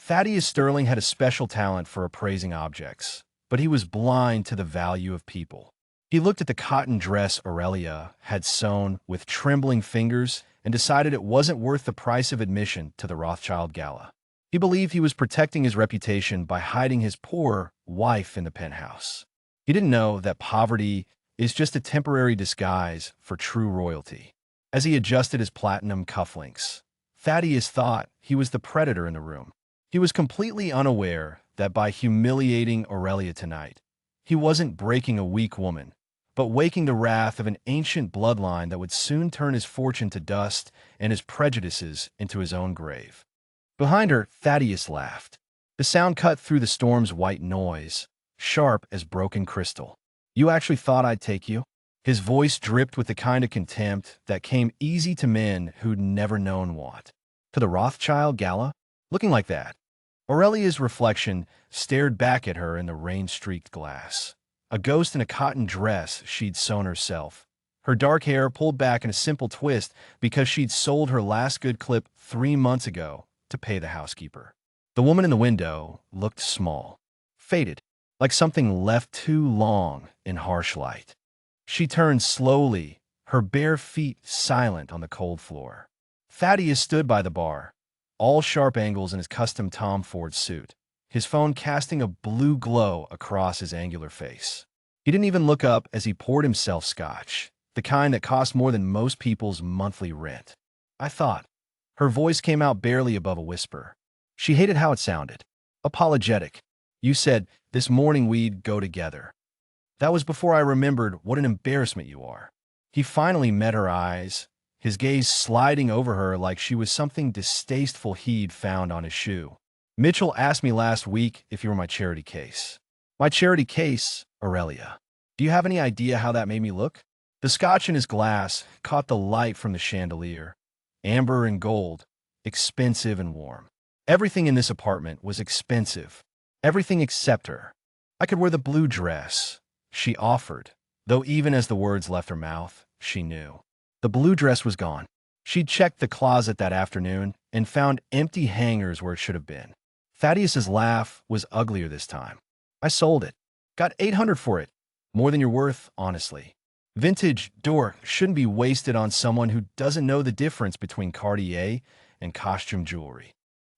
Thaddeus Sterling had a special talent for appraising objects, but he was blind to the value of people. He looked at the cotton dress Orelia had sewn with trembling fingers and decided it wasn't worth the price of admission to the Rothschild gala. He believed he was protecting his reputation by hiding his poor wife in the penthouse. He didn't know that poverty is just a temporary disguise for true royalty. As he adjusted his platinum cufflinks, Thaddeus thought he was the predator in the room. He was completely unaware that by humiliating Orelia tonight, he wasn't breaking a weak woman, but waking the wrath of an ancient bloodline that would soon turn his fortune to dust and his prejudices into his own grave. Behind her, Thaddeus laughed. The sound cut through the storm's white noise, sharp as broken crystal. "You actually thought I'd take you?" His voice dripped with the kind of contempt that came easy to men who'd never known what. "To the Rothschild gala? Looking like that?" Aurelia's reflection stared back at her in the rain-streaked glass. A ghost in a cotton dress she'd sewn herself, her dark hair pulled back in a simple twist because she'd sold her last good clip 3 months ago to pay the housekeeper. The woman in the window looked small, faded, like something left too long in harsh light. She turned slowly, her bare feet silent on the cold floor. Thaddeus stood by the bar, all sharp angles in his custom Tom Ford suit, his phone casting a blue glow across his angular face. He didn't even look up as he poured himself scotch, the kind that cost more than most people's monthly rent. "I thought." Her voice came out barely above a whisper. She hated how it sounded. Apologetic. "You said this morning we'd go together." That was before I remembered what an embarrassment you are. He finally met her eyes, his gaze sliding over her like she was something distasteful he'd found on his shoe. "Mitchell asked me last week if you were my charity case." "My charity case, Orelia. Do you have any idea how that made me look?" The scotch in his glass caught the light from the chandelier. Amber and gold, expensive and warm. Everything in this apartment was expensive. Everything except her. "I could wear the blue dress," she offered, though even as the words left her mouth, she knew. The blue dress was gone. She'd checked the closet that afternoon and found empty hangers where it should have been. Thaddeus's laugh was uglier this time. "I sold it. Got $800 for it. More than you're worth, honestly. Vintage dork shouldn't be wasted on someone who doesn't know the difference between Cartier and costume jewelry."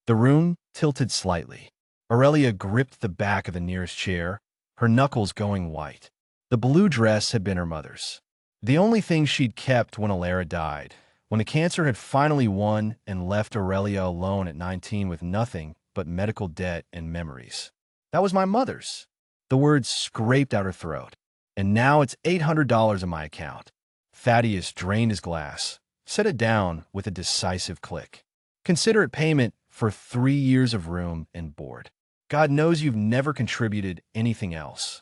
The room tilted slightly. Orelia gripped the back of the nearest chair, her knuckles going white. The blue dress had been her mother's. The only thing she'd kept when Alara died, when the cancer had finally won and left Orelia alone at 19 with nothing but medical debt and memories. "That was my mother's." The words scraped out her throat. "And now it's $800 in my account." Thaddeus drained his glass, set it down with a decisive click. "Consider it payment for 3 years of room and board. God knows you've never contributed anything else."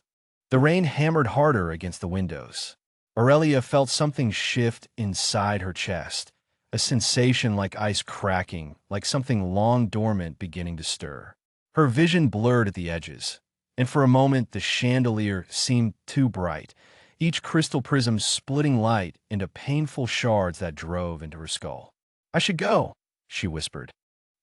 The rain hammered harder against the windows. Orelia felt something shift inside her chest, a sensation like ice cracking, like something long dormant beginning to stir. Her vision blurred at the edges, and for a moment the chandelier seemed too bright, each crystal prism splitting light into painful shards that drove into her skull. "I should go," she whispered.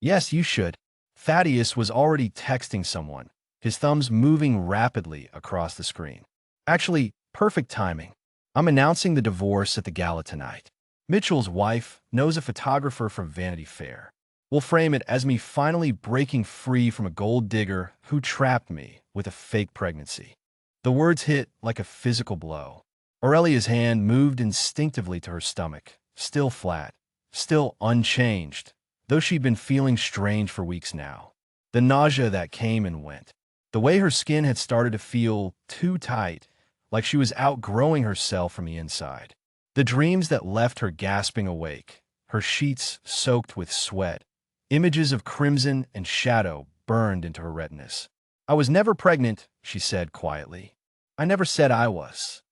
"Yes, you should." Thaddeus was already texting someone, his thumbs moving rapidly across the screen. "Actually, perfect timing. I'm announcing the divorce at the gala tonight. Mitchell's wife knows a photographer from Vanity Fair. We'll frame it as me finally breaking free from a gold digger who trapped me with a fake pregnancy." The words hit like a physical blow. Aurelia's hand moved instinctively to her stomach, still flat, still unchanged, though she'd been feeling strange for weeks now. The nausea that came and went. The way her skin had started to feel too tight, like she was outgrowing herself from the inside. The dreams that left her gasping awake, her sheets soaked with sweat, images of crimson and shadow burned into her retinas. "I was never pregnant," she said quietly. "I never said I was."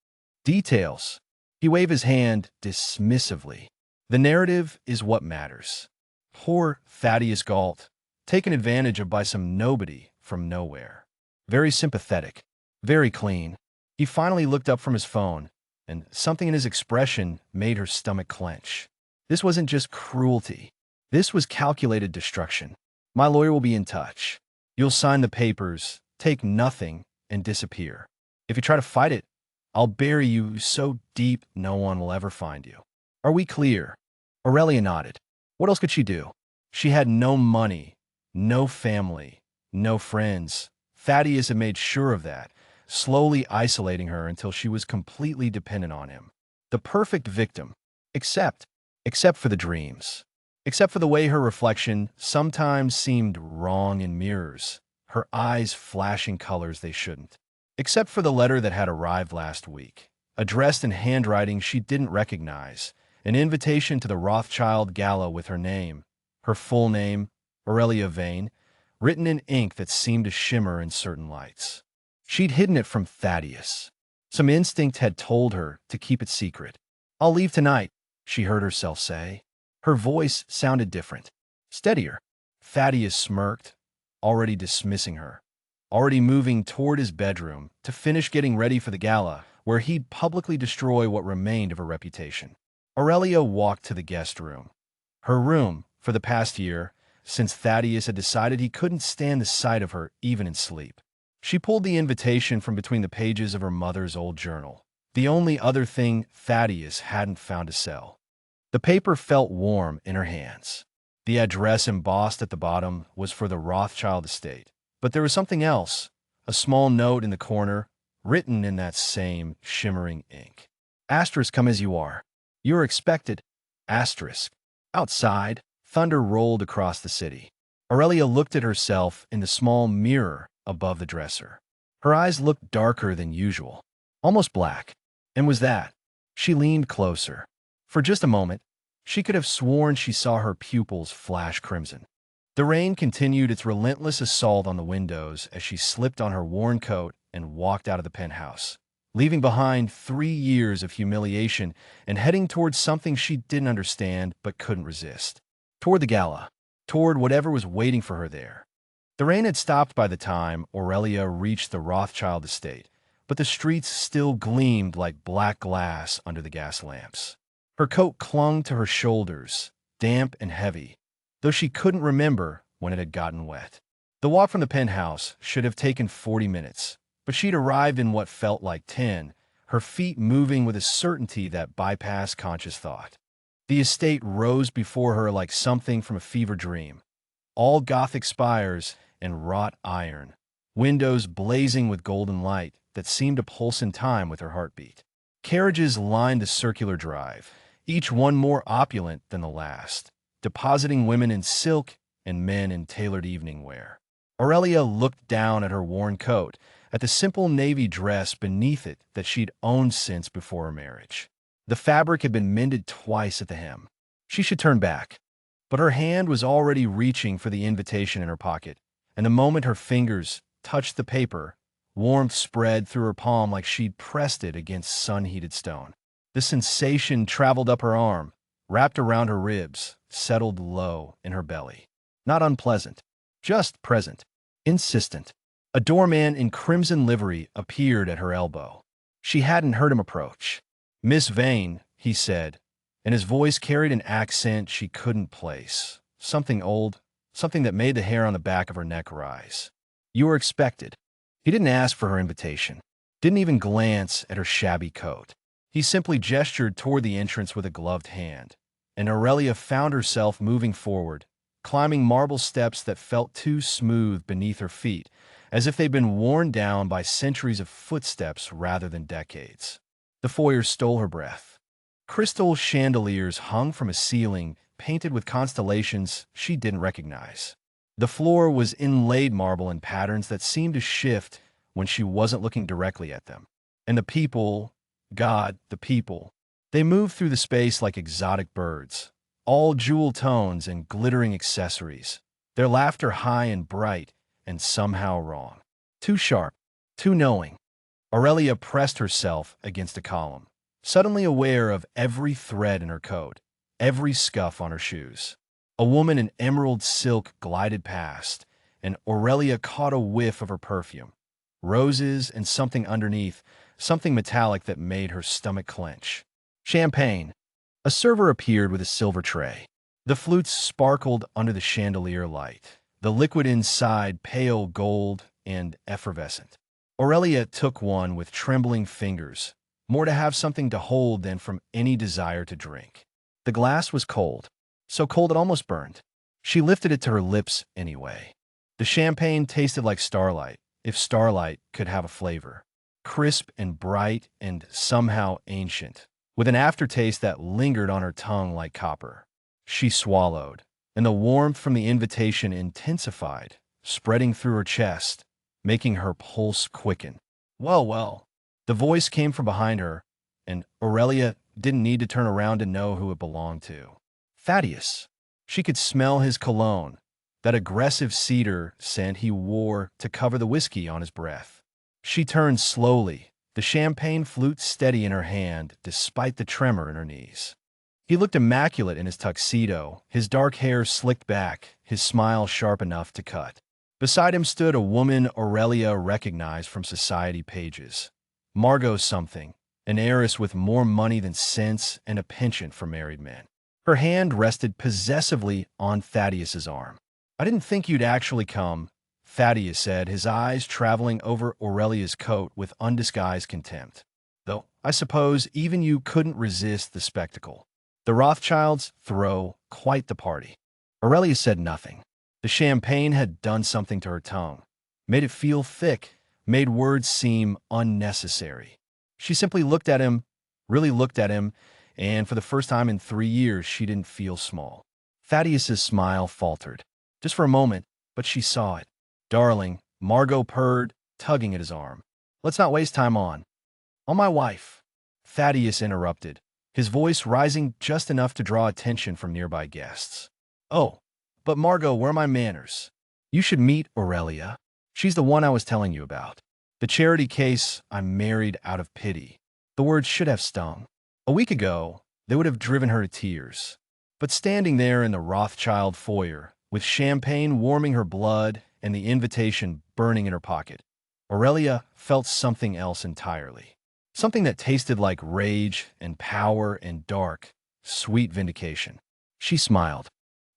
"Details." He waved his hand dismissively. "The narrative is what matters." Poor Thaddeus Galt, taken advantage of by some nobody from nowhere. Very sympathetic, very clean. He finally looked up from his phone, and something in his expression made her stomach clench. This wasn't just cruelty. This was calculated destruction. My lawyer will be in touch. You'll sign the papers, take nothing, and disappear. If you try to fight it, I'll bury you so deep no one will ever find you. Are we clear?" Orelia nodded. What else could she do? She had no money, no family, no friends. Thaddeus had made sure of that, slowly isolating her until she was completely dependent on him. The perfect victim, except, except for the dreams. Except for the way her reflection sometimes seemed wrong in mirrors, her eyes flashing colors they shouldn't. Except for the letter that had arrived last week, addressed in handwriting she didn't recognize, an invitation to the Rothschild gala with her name, her full name, Orelia Vane, written in ink that seemed to shimmer in certain lights. She'd hidden it from Thaddeus. Some instinct had told her to keep it secret. "I'll leave tonight," she heard herself say. Her voice sounded different, steadier. Thaddeus smirked, already dismissing her, already moving toward his bedroom to finish getting ready for the gala, where he'd publicly destroy what remained of her reputation. Orelia walked to the guest room. Her room, for the past year, since Thaddeus had decided he couldn't stand the sight of her even in sleep. She pulled the invitation from between the pages of her mother's old journal, the only other thing Thaddeus hadn't found to sell. The paper felt warm in her hands. The address embossed at the bottom was for the Rothschild estate. But there was something else, a small note in the corner, written in that same shimmering ink. Asterisk, come as you are. You are expected. Asterisk. Outside, thunder rolled across the city. Orelia looked at herself in the small mirror above the dresser. Her eyes looked darker than usual, almost black. And was that? She leaned closer. For just a moment, she could have sworn she saw her pupils flash crimson. The rain continued its relentless assault on the windows as she slipped on her worn coat and walked out of the penthouse, leaving behind 3 years of humiliation and heading towards something she didn't understand but couldn't resist. Toward the gala, toward whatever was waiting for her there. The rain had stopped by the time Orelia reached the Rothschild estate, but the streets still gleamed like black glass under the gas lamps. Her coat clung to her shoulders, damp and heavy, though she couldn't remember when it had gotten wet. The walk from the penthouse should have taken 40 minutes, but she'd arrived in what felt like 10, her feet moving with a certainty that bypassed conscious thought. The estate rose before her like something from a fever dream, all Gothic spires and wrought iron, windows blazing with golden light that seemed to pulse in time with her heartbeat. Carriages lined the circular drive, each one more opulent than the last, depositing women in silk and men in tailored evening wear. Orelia looked down at her worn coat, at the simple navy dress beneath it that she'd owned since before her marriage. The fabric had been mended twice at the hem. She should turn back. But her hand was already reaching for the invitation in her pocket, and the moment her fingers touched the paper, warmth spread through her palm like she'd pressed it against sun-heated stone. The sensation traveled up her arm, wrapped around her ribs, settled low in her belly. Not unpleasant, just present, insistent. A doorman in crimson livery appeared at her elbow. She hadn't heard him approach. "Miss Vane," he said, and his voice carried an accent she couldn't place. Something old, something that made the hair on the back of her neck rise. "You are expected." He didn't ask for her invitation, didn't even glance at her shabby coat. He simply gestured toward the entrance with a gloved hand, and Orelia found herself moving forward, climbing marble steps that felt too smooth beneath her feet, as if they'd been worn down by centuries of footsteps rather than decades. The foyer stole her breath. Crystal chandeliers hung from a ceiling painted with constellations she didn't recognize. The floor was inlaid marble in patterns that seemed to shift when she wasn't looking directly at them. And the people, God, the people, they moved through the space like exotic birds, all jewel tones and glittering accessories, their laughter high and bright and somehow wrong. Too sharp, too knowing. Orelia pressed herself against a column, suddenly aware of every thread in her coat, every scuff on her shoes. A woman in emerald silk glided past, and Orelia caught a whiff of her perfume. Roses and something underneath, something metallic that made her stomach clench. Champagne. A server appeared with a silver tray. The flutes sparkled under the chandelier light, the liquid inside pale gold and effervescent. Orelia took one with trembling fingers, more to have something to hold than from any desire to drink. The glass was cold, so cold it almost burned. She lifted it to her lips anyway. The champagne tasted like starlight, if starlight could have a flavor. Crisp and bright and somehow ancient, with an aftertaste that lingered on her tongue like copper. She swallowed, and the warmth from the invitation intensified, spreading through her chest, making her pulse quicken. Well, well. The voice came from behind her, and Orelia didn't need to turn around to know who it belonged to. Thaddeus. She could smell his cologne, that aggressive cedar scent he wore to cover the whiskey on his breath. She turned slowly, the champagne flute steady in her hand despite the tremor in her knees. He looked immaculate in his tuxedo, his dark hair slicked back, his smile sharp enough to cut. Beside him stood a woman Orelia recognized from society pages. Margot something, an heiress with more money than sense and a penchant for married men. Her hand rested possessively on Thaddeus's arm. "I didn't think you'd actually come," Thaddeus said, his eyes traveling over Aurelia's coat with undisguised contempt. "Though I suppose even you couldn't resist the spectacle. The Rothschilds throw quite the party." Orelia said nothing. The champagne had done something to her tongue, made it feel thick, made words seem unnecessary. She simply looked at him, really looked at him, and for the first time in 3 years, she didn't feel small. Thaddeus's smile faltered, just for a moment, but she saw it. "Darling," Margot purred, tugging at his arm. "Let's not waste time on my wife." Thaddeus interrupted, his voice rising just enough to draw attention from nearby guests. "Oh, but Margot, where are my manners? You should meet Orelia. She's the one I was telling you about. The charity case I married out of pity." The words should have stung. A week ago, they would have driven her to tears. But standing there in the Rothschild foyer, with champagne warming her blood and the invitation burning in her pocket, Orelia felt something else entirely. Something that tasted like rage and power and dark, sweet vindication. She smiled.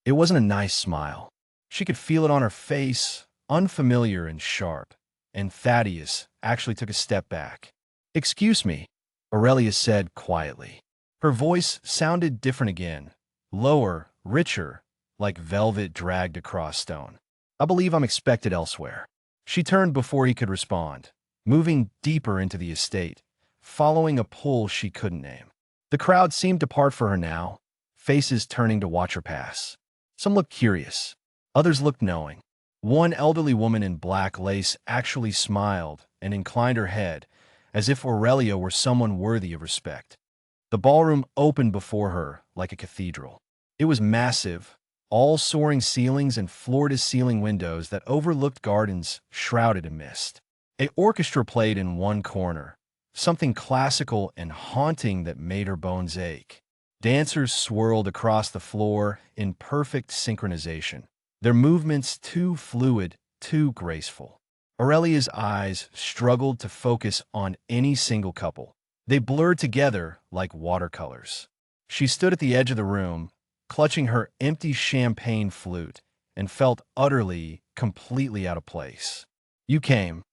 It wasn't a nice smile. She could feel it on her face, unfamiliar and sharp, and Thaddeus actually took a step back. "Excuse me," Orelia said quietly. Her voice sounded different again, lower, richer, like velvet dragged across stone. "I believe I'm expected elsewhere." She turned before he could respond, moving deeper into the estate, following a pull she couldn't name. The crowd seemed to part for her now, faces turning to watch her pass. Some looked curious, others looked knowing. One elderly woman in black lace actually smiled and inclined her head, as if Orelia were someone worthy of respect. The ballroom opened before her like a cathedral. It was massive, all soaring ceilings and floor-to-ceiling windows that overlooked gardens shrouded in mist. An orchestra played in one corner, something classical and haunting that made her bones ache. Dancers swirled across the floor in perfect synchronization, their movements too fluid, too graceful. Aurelia's eyes struggled to focus on any single couple. They blurred together like watercolors. She stood at the edge of the room, clutching her empty champagne flute, and felt utterly, completely out of place. "You came."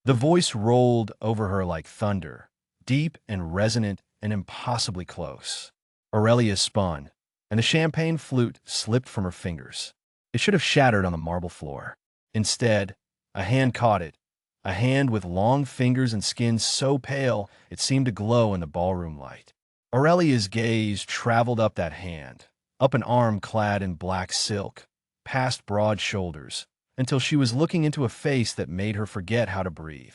The voice rolled over her like thunder, deep and resonant and impossibly close. Orelia spun, and the champagne flute slipped from her fingers. It should have shattered on the marble floor. Instead, a hand caught it, a hand with long fingers and skin so pale it seemed to glow in the ballroom light. Aurelia's gaze traveled up that hand, up an arm clad in black silk, past broad shoulders, until she was looking into a face that made her forget how to breathe.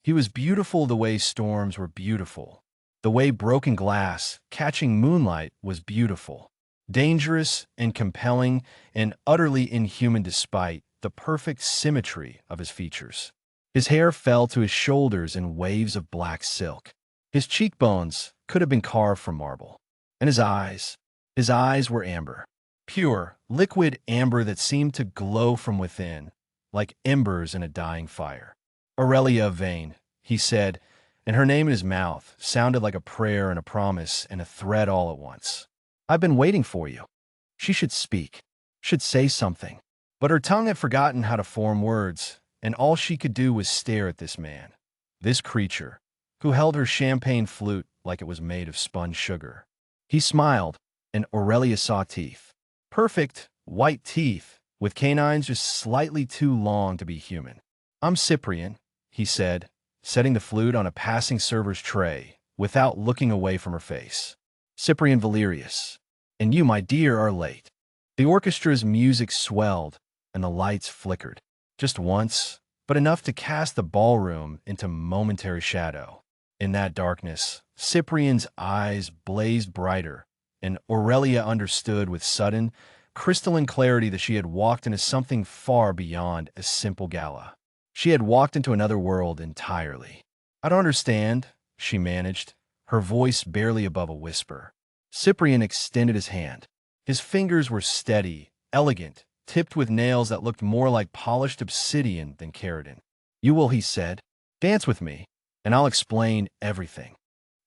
He was beautiful the way storms were beautiful. The way broken glass, catching moonlight, was beautiful. Dangerous and compelling and utterly inhuman despite the perfect symmetry of his features. His hair fell to his shoulders in waves of black silk. His cheekbones could have been carved from marble. And his eyes were amber. Pure, liquid amber that seemed to glow from within, like embers in a dying fire. "Orelia Vane," he said, and her name in his mouth sounded like a prayer and a promise and a threat all at once. "I've been waiting for you." She should speak, should say something. But her tongue had forgotten how to form words, and all she could do was stare at this man, this creature, who held her champagne flute like it was made of spun sugar. He smiled, and Orelia saw teeth. Perfect, white teeth, with canines just slightly too long to be human. "I'm Cyprian," he said, setting the flute on a passing server's tray, without looking away from her face. "Cyprian Valerius. And you, my dear, are late." The orchestra's music swelled, and the lights flickered. Just once, but enough to cast the ballroom into momentary shadow. In that darkness, Cyprian's eyes blazed brighter, and Orelia understood with sudden, crystalline clarity that she had walked into something far beyond a simple gala. She had walked into another world entirely. "I don't understand," she managed, her voice barely above a whisper. Cyprian extended his hand. His fingers were steady, elegant, tipped with nails that looked more like polished obsidian than keratin. "You will," he said. "Dance with me, and I'll explain everything."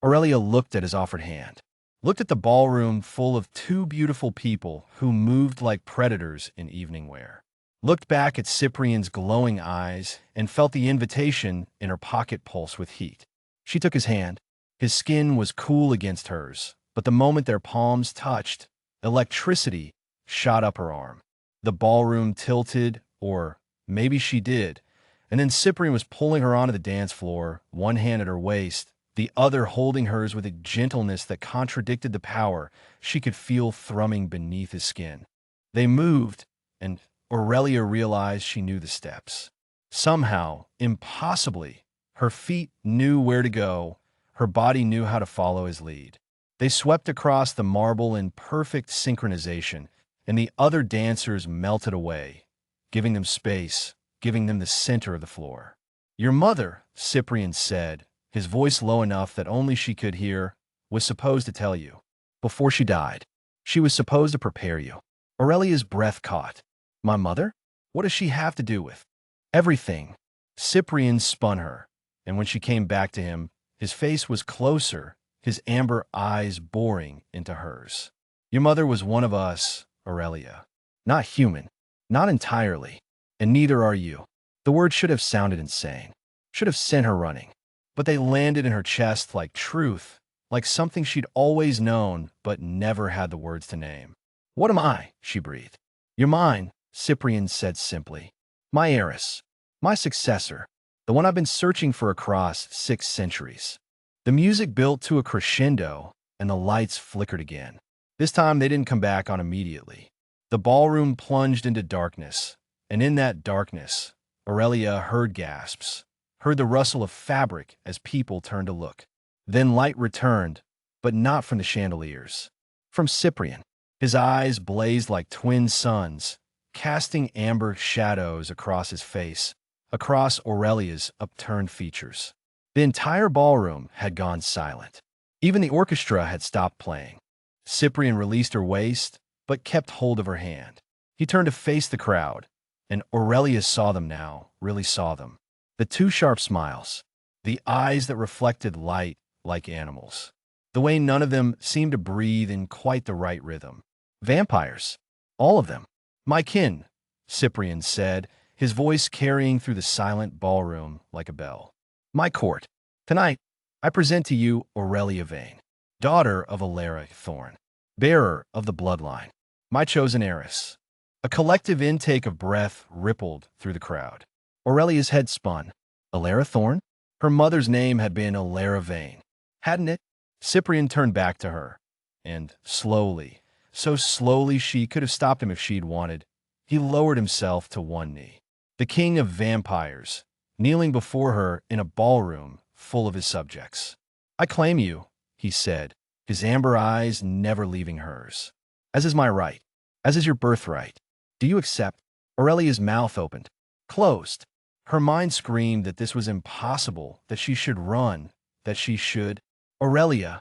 Orelia looked at his offered hand, looked at the ballroom full of two beautiful people who moved like predators in evening wear, looked back at Cyprian's glowing eyes, and felt the invitation in her pocket pulse with heat. She took his hand. His skin was cool against hers, but the moment their palms touched, electricity shot up her arm. The ballroom tilted, or maybe she did, and then Cyprian was pulling her onto the dance floor, one hand at her waist, the other holding hers with a gentleness that contradicted the power she could feel thrumming beneath his skin. They moved, and Orelia realized she knew the steps. Somehow, impossibly, her feet knew where to go, her body knew how to follow his lead. They swept across the marble in perfect synchronization, and the other dancers melted away, giving them space, giving them the center of the floor. "Your mother," Cyprian said, his voice low enough that only she could hear, "was supposed to tell you. Before she died. She was supposed to prepare you." Aurelia's breath caught. "My mother? What does she have to do with?" "Everything." Cyprian spun her, and when she came back to him, his face was closer, his amber eyes boring into hers. "Your mother was one of us, Aurelia. Not human. Not entirely. And neither are you." The words should have sounded insane, should have sent her running. But they landed in her chest like truth, like something she'd always known but never had the words to name. "What am I?" she breathed. "You're mine," Cyprian said simply. "My heiress. My successor. The one I've been searching for across 6 centuries." The music built to a crescendo, and the lights flickered again. This time they didn't come back on immediately. The ballroom plunged into darkness, and in that darkness, Aurelia heard gasps, heard the rustle of fabric as people turned to look. Then light returned, but not from the chandeliers. From Cyprian. His eyes blazed like twin suns, casting amber shadows across his face, across Aurelia's upturned features. The entire ballroom had gone silent. Even the orchestra had stopped playing. Cyprian released her waist, but kept hold of her hand. He turned to face the crowd, and Aurelia saw them now, really saw them. The two sharp smiles, the eyes that reflected light like animals. The way none of them seemed to breathe in quite the right rhythm. "Vampires. All of them. My kin," Cyprian said, his voice carrying through the silent ballroom like a bell. "My court. Tonight, I present to you Orelia Vane, daughter of Alara Thorn, bearer of the bloodline, my chosen heiress." A collective intake of breath rippled through the crowd. Aurelia's head spun. Alara Thorn? Her mother's name had been Orelia Vane, hadn't it? Cyprian turned back to her, and slowly, so slowly she could have stopped him if she'd wanted, he lowered himself to one knee. The king of vampires, kneeling before her in a ballroom full of his subjects. "I claim you," he said, his amber eyes never leaving hers. "As is my right, as is your birthright. Do you accept?" Aurelia's mouth opened, closed. Her mind screamed that this was impossible, that she should run, that she should. "Aurelia!"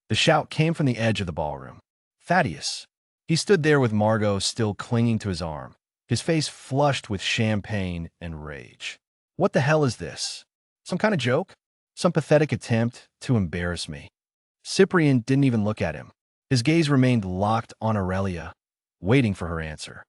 The shout came from the edge of the ballroom. "Thaddeus!" He stood there with Margot still clinging to his arm, his face flushed with champagne and rage. "What the hell is this? Some kind of joke? Some pathetic attempt to embarrass me?" Cyprian didn't even look at him. His gaze remained locked on Aurelia, waiting for her answer.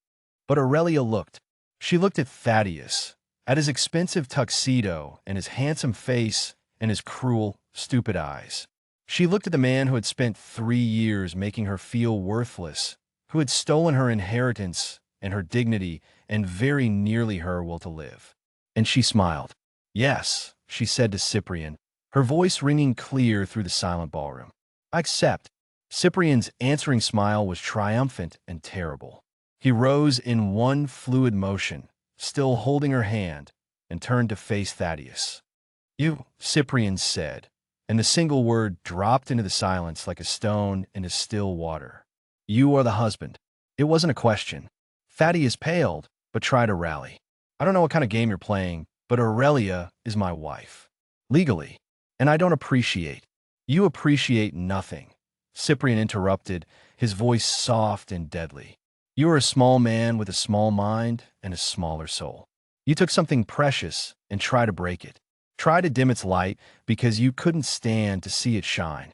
But Aurelia looked. She looked at Thaddeus, at his expensive tuxedo and his handsome face and his cruel, stupid eyes. She looked at the man who had spent 3 years making her feel worthless, who had stolen her inheritance and her dignity and very nearly her will to live. And she smiled. "Yes," she said to Cyprian, her voice ringing clear through the silent ballroom. "I accept." Cyprian's answering smile was triumphant and terrible. He rose in one fluid motion, still holding her hand, and turned to face Thaddeus. "You," Cyprian said, and the single word dropped into the silence like a stone into still water. "You are the husband." It wasn't a question. Thaddeus paled, but tried to rally. "I don't know what kind of game you're playing, but Orelia is my wife. Legally. And I don't appreciate." "You appreciate nothing," Cyprian interrupted, his voice soft and deadly. "You are a small man with a small mind and a smaller soul. You took something precious and tried to break it. Try to dim its light because you couldn't stand to see it shine."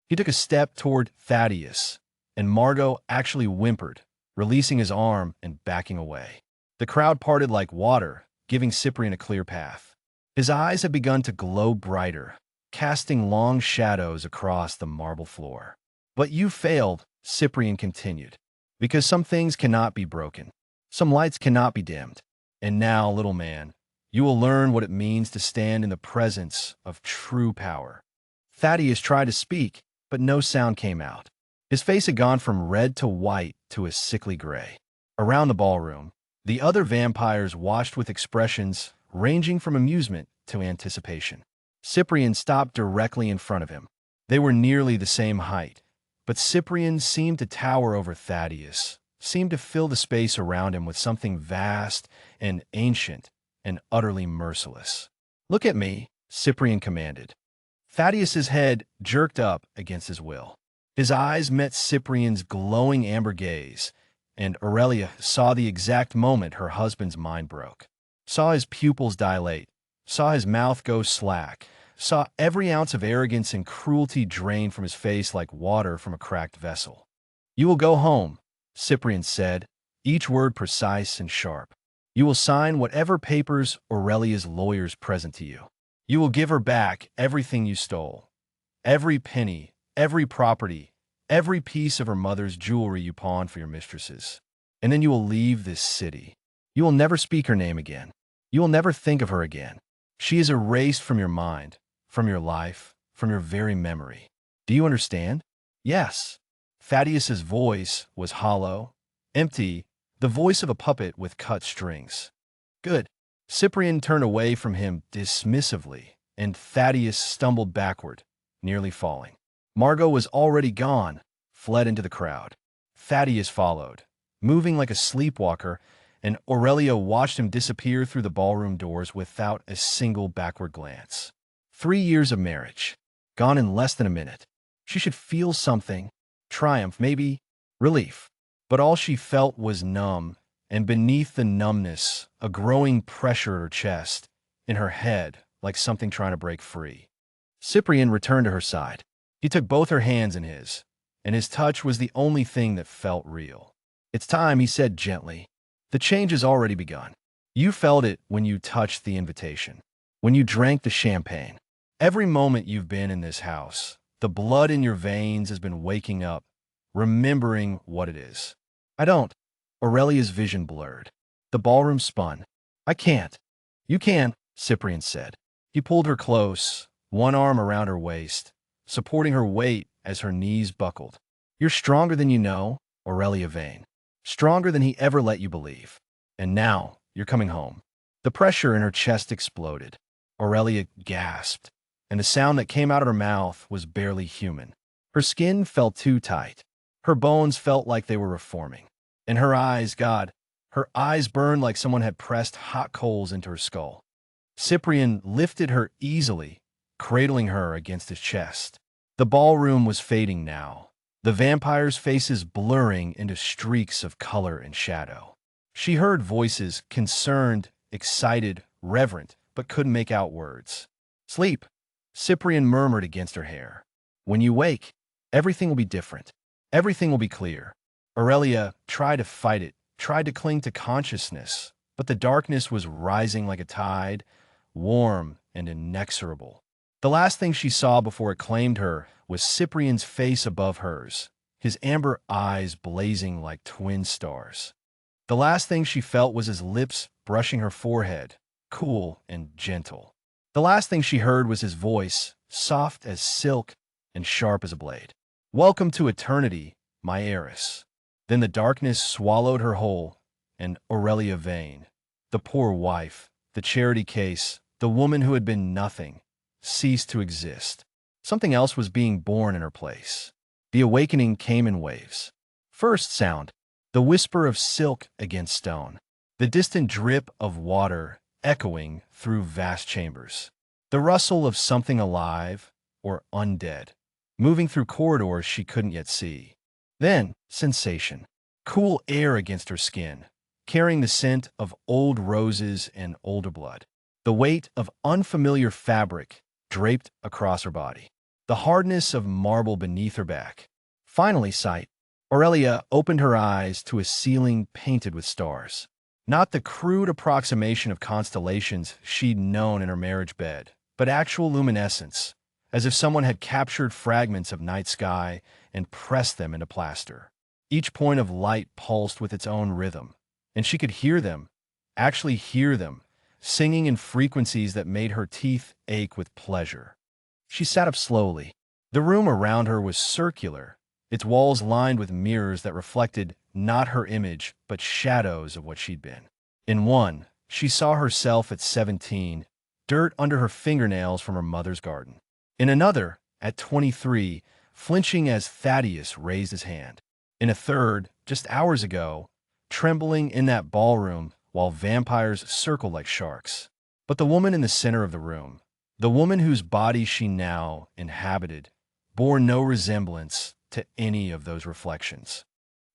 He took a step toward Thaddeus, and Margot actually whimpered, releasing his arm and backing away. The crowd parted like water, giving Cyprian a clear path. His eyes had begun to glow brighter, casting long shadows across the marble floor. "But you failed," Cyprian continued, "because some things cannot be broken. Some lights cannot be dimmed. And now, little man, you will learn what it means to stand in the presence of true power." Thaddeus tried to speak, but no sound came out. His face had gone from red to white to a sickly gray. Around the ballroom, the other vampires watched with expressions ranging from amusement to anticipation. Cyprian stopped directly in front of him. They were nearly the same height, but Cyprian seemed to tower over Thaddeus, seemed to fill the space around him with something vast and ancient and utterly merciless. "Look at me," Cyprian commanded. Thaddeus's head jerked up against his will. His eyes met Cyprian's glowing amber gaze, and Orelia saw the exact moment her husband's mind broke. Saw his pupils dilate, saw his mouth go slack, saw every ounce of arrogance and cruelty drain from his face like water from a cracked vessel. "You will go home," Cyprian said, each word precise and sharp. "You will sign whatever papers Aurelia's lawyers present to you. You will give her back everything you stole, every penny, every property, every piece of her mother's jewelry you pawned for your mistresses. And then you will leave this city. You will never speak her name again. You will never think of her again. She is erased from your mind, from your life, from your very memory. Do you understand?" "Yes." Thaddeus's voice was hollow, empty, the voice of a puppet with cut strings. "Good." Cyprian turned away from him dismissively, and Thaddeus stumbled backward, nearly falling. Margot was already gone, fled into the crowd. Thaddeus followed, moving like a sleepwalker, and Orelia watched him disappear through the ballroom doors without a single backward glance. 3 years of marriage, gone in less than a minute. She should feel something, triumph, maybe relief. But all she felt was numb, and beneath the numbness, a growing pressure at her chest, in her head, like something trying to break free. Cyprian returned to her side. He took both her hands in his, and his touch was the only thing that felt real. "It's time," he said gently. "The change has already begun. You felt it when you touched the invitation, when you drank the champagne. Every moment you've been in this house, the blood in your veins has been waking up, remembering what it is." "I don't." Aurelia's vision blurred. The ballroom spun. "I can't." "You can," Cyprian said. He pulled her close, one arm around her waist, supporting her weight as her knees buckled. "You're stronger than you know, Orelia Vane. Stronger than he ever let you believe. And now, you're coming home." The pressure in her chest exploded. Orelia gasped, and the sound that came out of her mouth was barely human. Her skin felt too tight. Her bones felt like they were reforming. And her eyes, God, her eyes burned like someone had pressed hot coals into her skull. Cyprian lifted her easily, cradling her against his chest. The ballroom was fading now, the vampires' faces blurring into streaks of color and shadow. She heard voices, concerned, excited, reverent, but couldn't make out words. "Sleep," Cyprian murmured against her hair. "When you wake, everything will be different. Everything will be clear." Orelia tried to fight it, tried to cling to consciousness, but the darkness was rising like a tide, warm and inexorable. The last thing she saw before it claimed her was Cyprian's face above hers, his amber eyes blazing like twin stars. The last thing she felt was his lips brushing her forehead, cool and gentle. The last thing she heard was his voice, soft as silk and sharp as a blade. "Welcome to eternity, my heiress." Then the darkness swallowed her whole, and Orelia Vane, the poor wife, the charity case, the woman who had been nothing, ceased to exist. Something else was being born in her place. The awakening came in waves. First sound, the whisper of silk against stone, the distant drip of water echoing through vast chambers, the rustle of something alive or undead, moving through corridors she couldn't yet see. Then, sensation, cool air against her skin, carrying the scent of old roses and older blood, the weight of unfamiliar fabric draped across her body, the hardness of marble beneath her back. Finally, sight. Orelia opened her eyes to a ceiling painted with stars. Not the crude approximation of constellations she'd known in her marriage bed, but actual luminescence, as if someone had captured fragments of night sky and pressed them into plaster. Each point of light pulsed with its own rhythm, and she could hear them, actually hear them, singing in frequencies that made her teeth ache with pleasure. She sat up slowly. The room around her was circular, its walls lined with mirrors that reflected not her image, but shadows of what she'd been. In one, she saw herself at 17, dirt under her fingernails from her mother's garden. In another, at 23, flinching as Thaddeus raised his hand. In a third, just hours ago, trembling in that ballroom while vampires circled like sharks. But the woman in the center of the room, the woman whose body she now inhabited, bore no resemblance to any of those reflections.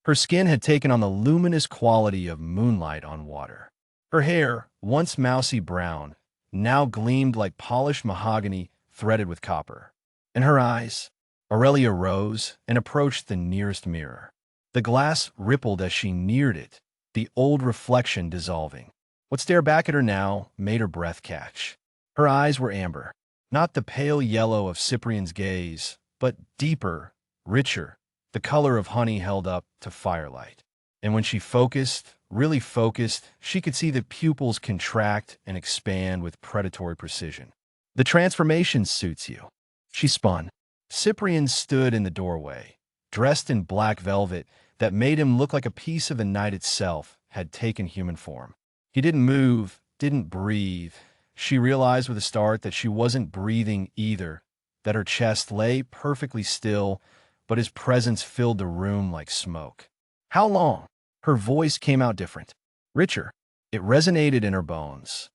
Her skin had taken on the luminous quality of moonlight on water. Her hair, once mousy brown, now gleamed like polished mahogany threaded with copper. In her eyes, Orelia rose and approached the nearest mirror. The glass rippled as she neared it, the old reflection dissolving. What stared back at her now made her breath catch. Her eyes were amber, not the pale yellow of Cyprian's gaze, but deeper, richer, the color of honey held up to firelight. And when she focused, really focused, she could see the pupils contract and expand with predatory precision. "The transformation suits you." She spun. Cyprian stood in the doorway, dressed in black velvet that made him look like a piece of the night itself had taken human form. He didn't move, didn't breathe. She realized with a start that she wasn't breathing either, that her chest lay perfectly still, but his presence filled the room like smoke. "How long?" Her voice came out different, richer. It resonated in her bones.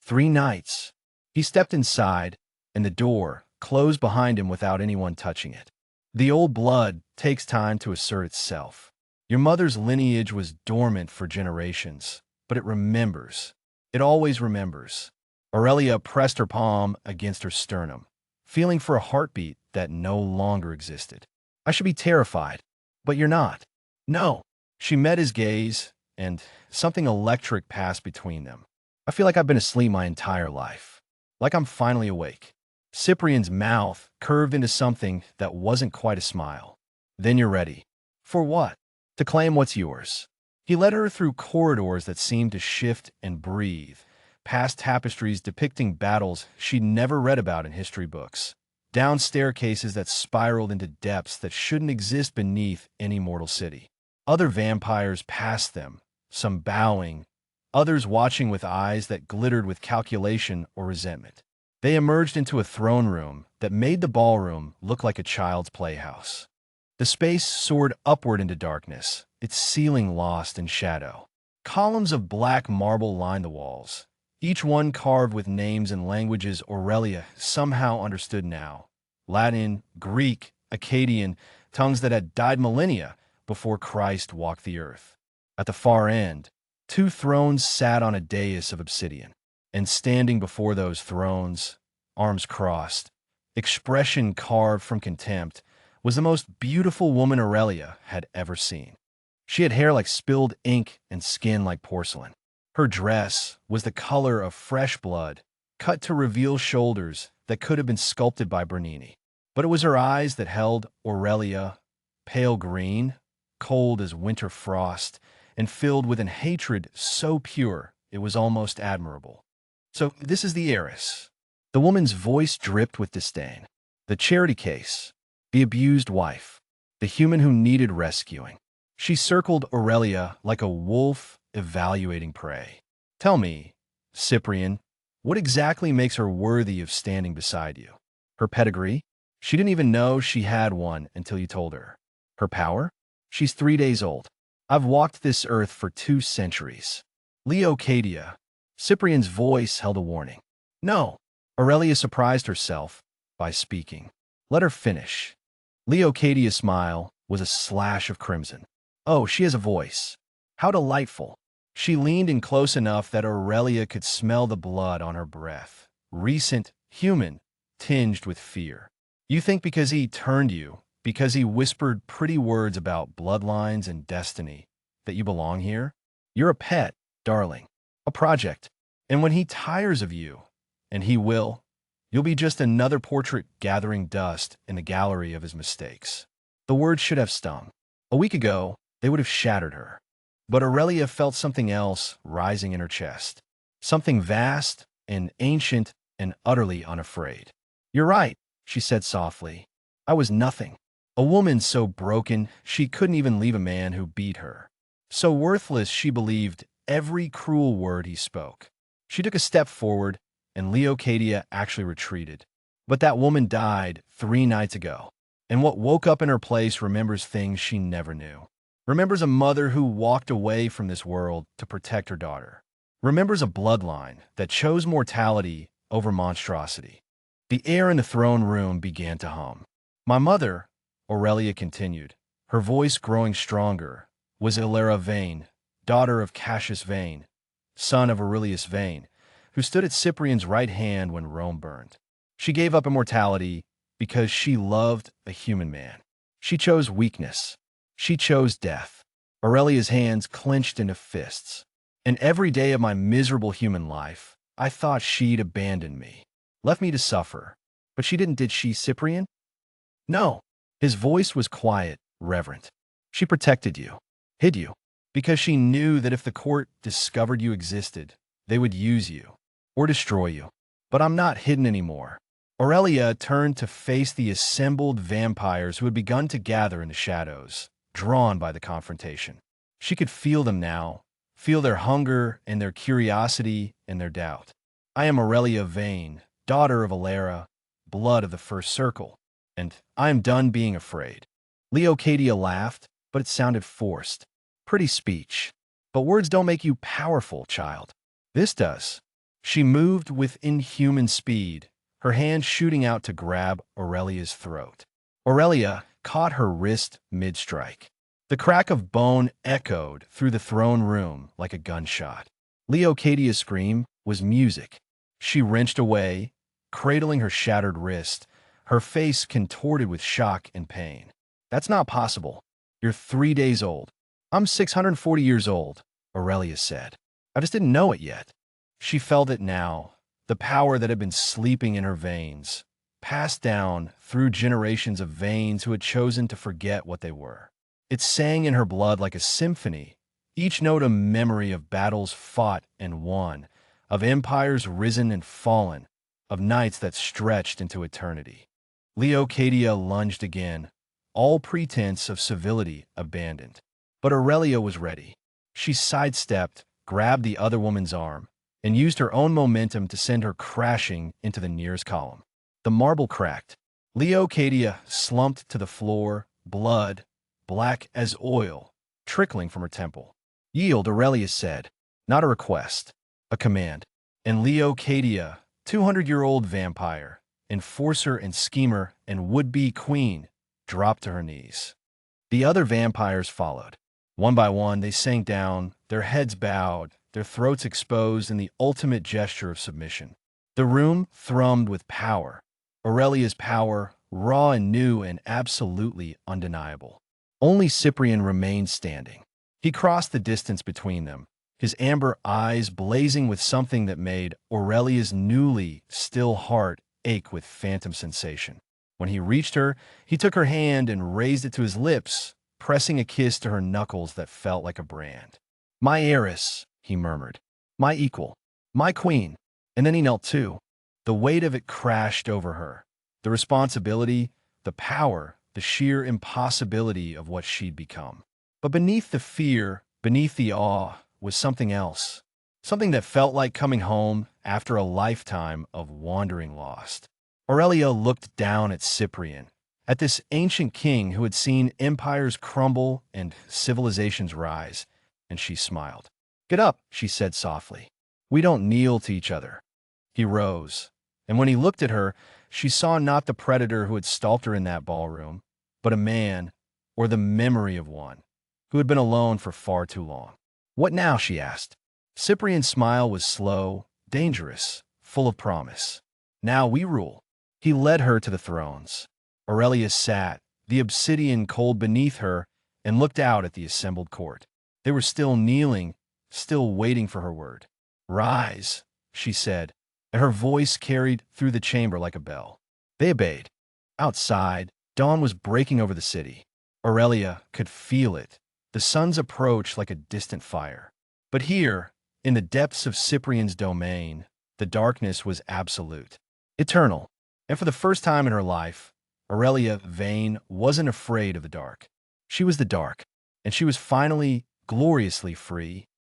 "3 nights." He stepped inside, and the door closed behind him without anyone touching it. The old blood takes time to assert itself. Your mother's lineage was dormant for generations, but it remembers. It always remembers. Orelia pressed her palm against her sternum, feeling for a heartbeat that no longer existed. "I should be terrified, but you're not." "No." She met his gaze, and something electric passed between them. "I feel like I've been asleep my entire life. Like I'm finally awake." Cyprian's mouth curved into something that wasn't quite a smile. "Then you're ready." "For what?" "To claim what's yours." He led her through corridors that seemed to shift and breathe, past tapestries depicting battles she'd never read about in history books, down staircases that spiraled into depths that shouldn't exist beneath any mortal city. Other vampires passed them, some bowing, others watching with eyes that glittered with calculation or resentment. They emerged into a throne room that made the ballroom look like a child's playhouse. The space soared upward into darkness, its ceiling lost in shadow. Columns of black marble lined the walls, each one carved with names and languages Orelia somehow understood now. Latin, Greek, Akkadian, tongues that had died millennia before Christ walked the earth. At the far end, 2 thrones sat on a dais of obsidian, and standing before those thrones, arms crossed, expression carved from contempt, was the most beautiful woman Orelia had ever seen. She had hair like spilled ink and skin like porcelain. Her dress was the color of fresh blood, cut to reveal shoulders that could have been sculpted by Bernini. But it was her eyes that held Orelia, pale green, cold as winter frost, and filled with an hatred so pure it was almost admirable. So this is the heiress. The woman's voice dripped with disdain. The charity case, the abused wife, the human who needed rescuing. She circled Orelia like a wolf evaluating prey. Tell me, Cyprian, what exactly makes her worthy of standing beside you? Her pedigree? She didn't even know she had one until you told her. Her power? She's 3 days old. I've walked this earth for 2 centuries. Leocadia. Cyprian's voice held a warning. No. Orelia surprised herself by speaking. Let her finish. Leocadia's smile was a slash of crimson. Oh, she has a voice. How delightful. She leaned in close enough that Orelia could smell the blood on her breath. Recent, human, tinged with fear. You think because he turned you, because he whispered pretty words about bloodlines and destiny, that you belong here? You're a pet, darling. A project. And when he tires of you, and he will, you'll be just another portrait gathering dust in the gallery of his mistakes. The words should have stung. A week ago, they would have shattered her. But Orelia felt something else rising in her chest. Something vast and ancient and utterly unafraid. You're right, she said softly. I was nothing. A woman so broken she couldn't even leave a man who beat her. So worthless she believed every cruel word he spoke. She took a step forward, and Leocadia actually retreated. But that woman died 3 nights ago, and what woke up in her place remembers things she never knew. Remembers a mother who walked away from this world to protect her daughter. Remembers a bloodline that chose mortality over monstrosity. The air in the throne room began to hum. My mother, Orelia continued, her voice growing stronger, was Orelia Vane, daughter of Cassius Vane, son of Aurelius Vane, who stood at Cyprian's right hand when Rome burned. She gave up immortality because she loved a human man. She chose weakness. She chose death. Aurelia's hands clenched into fists. And every day of my miserable human life, I thought she'd abandoned me, left me to suffer. But she didn't, did she, Cyprian? No. His voice was quiet, reverent. She protected you, hid you, because she knew that if the court discovered you existed, they would use you or destroy you. But I'm not hidden anymore. Orelia turned to face the assembled vampires who had begun to gather in the shadows, drawn by the confrontation. She could feel them now, feel their hunger and their curiosity and their doubt. I am Orelia Vane, daughter of Alara, blood of the first circle, and I am done being afraid. Leocadia laughed, but it sounded forced. Pretty speech. But words don't make you powerful, child. This does. She moved with inhuman speed, her hand shooting out to grab Aurelia's throat. Orelia caught her wrist mid-strike. The crack of bone echoed through the throne room like a gunshot. Leocadia's scream was music. She wrenched away, cradling her shattered wrist, her face contorted with shock and pain. That's not possible. You're 3 days old. I'm 640 years old, Orelia said. I just didn't know it yet. She felt it now, the power that had been sleeping in her veins, passed down through generations of veins who had chosen to forget what they were. It sang in her blood like a symphony, each note a memory of battles fought and won, of empires risen and fallen, of nights that stretched into eternity. Leocadia lunged again, all pretense of civility abandoned. But Orelia was ready. She sidestepped, grabbed the other woman's arm, and used her own momentum to send her crashing into the nearest column. The marble cracked. Leocadia slumped to the floor, blood, black as oil, trickling from her temple. Yield, Orelia said. Not a request, a command. And Leocadia, 200-year-old vampire, enforcer and schemer and would-be queen, dropped to her knees. The other vampires followed. One by one, they sank down, their heads bowed, their throats exposed in the ultimate gesture of submission. The room thrummed with power. Aurelia's power, raw and new and absolutely undeniable. Only Cyprian remained standing. He crossed the distance between them, his amber eyes blazing with something that made Aurelia's newly still heart ache with phantom sensation. When he reached her, he took her hand and raised it to his lips, pressing a kiss to her knuckles that felt like a brand. "My heiress," he murmured. "My equal. My queen." And then he knelt too. The weight of it crashed over her. The responsibility, the power, the sheer impossibility of what she'd become. But beneath the fear, beneath the awe, was something else. Something that felt like coming home after a lifetime of wandering lost. Aurelia looked down at Cyprian, at this ancient king who had seen empires crumble and civilizations rise, and she smiled. "Get up," she said softly. "We don't kneel to each other." He rose, and when he looked at her, she saw not the predator who had stalked her in that ballroom, but a man, or the memory of one, who had been alone for far too long. "What now?" she asked. Cyprian's smile was slow, dangerous, full of promise. "Now we rule." He led her to the thrones. Aurelia sat, the obsidian cold beneath her, and looked out at the assembled court. They were still kneeling, still waiting for her word. "Rise," she said, and her voice carried through the chamber like a bell. They obeyed. Outside, dawn was breaking over the city. Aurelia could feel it, the sun's approach like a distant fire. But here, in the depths of Cyprian's domain, the darkness was absolute, eternal. And for the first time in her life, Orelia Vane wasn't afraid of the dark. She was the dark, and she was finally, gloriously free,